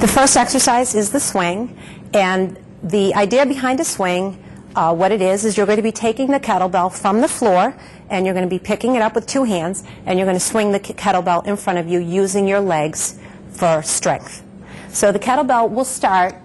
The first exercise is the swing, and the idea behind a swing, what it is you're going to be taking the kettlebell from the floor, and you're going to be picking it up with two hands, and you're going to swing the kettlebell in front of you using your legs for strength. So the kettlebell will start,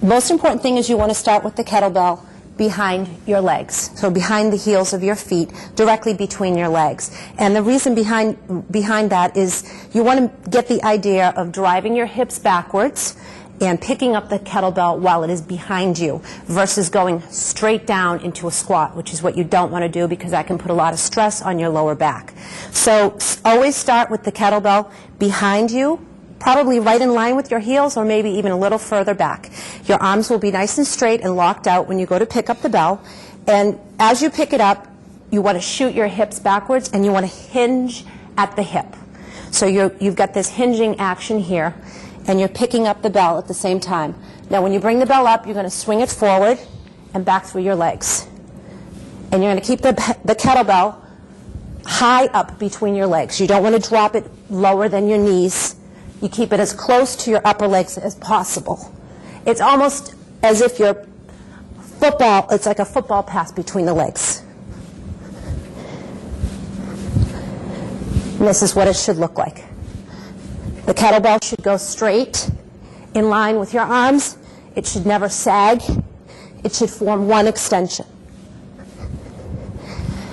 most important thing is you want to start with the kettlebell behind your legs, so behind the heels of your feet, directly between your legs. And the reason behind that is you want to get the idea of driving your hips backwards and picking up the kettlebell while it is behind you versus going straight down into a squat, which is what you don't want to do because that can put a lot of stress on your lower back. So always start with the kettlebell behind you, probably right in line with your heels or maybe even a little further back. Your arms will be nice and straight and locked out when you go to pick up the bell. And as you pick it up, you want to shoot your hips backwards and you want to hinge at the hip. So you've got this hinging action here, and you're picking up the bell at the same time. Now when you bring the bell up, you're going to swing it forward and back through your legs. And you're going to keep the kettlebell high up between your legs. You don't want to drop it lower than your knees. You keep it as close to your upper legs as possible. It's almost as if you're football, it's like a football pass between the legs. And this is what it should look like. The kettlebell should go straight in line with your arms. It should never sag. It should form one extension.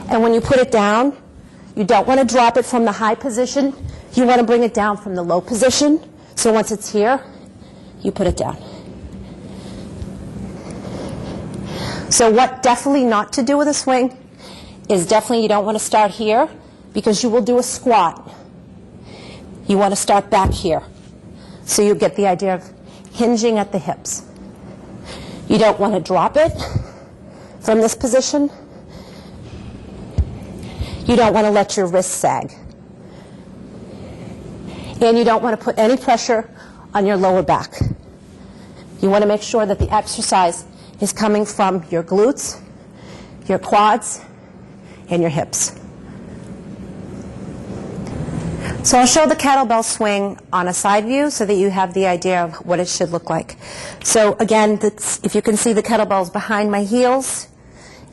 And when you put it down, you don't want to drop it from the high position. You want to bring it down from the low position. So once it's here, you put it down. So what definitely not to do with a swing is definitely you don't want to start here because you will do a squat. You want to start back here. So you get the idea of hinging at the hips. You don't want to drop it from this position. You don't want to let your wrists sag. And you don't want to put any pressure on your lower back. You want to make sure that the exercise is coming from your glutes, your quads, and your hips. So I'll show the kettlebell swing on a side view so that you have the idea of what it should look like. So again, if you can see, the kettlebell's behind my heels,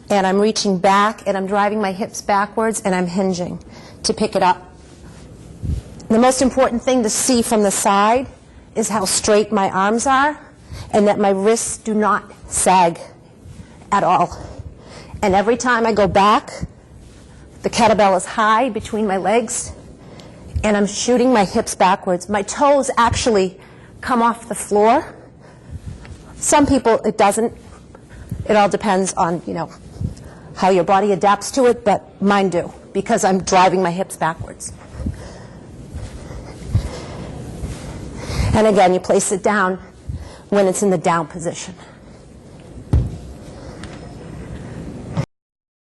and I'm reaching back, and I'm driving my hips backwards, and I'm hinging to pick it up. The most important thing to see from the side is how straight my arms are and that my wrists do not sag at all. And every time I go back, the kettlebell is high between my legs, and I'm shooting my hips backwards. My toes actually come off the floor. Some people, it doesn't. It all depends on, how your body adapts to it, but mine do because I'm driving my hips backwards. And again, you place it down when it's in the down position.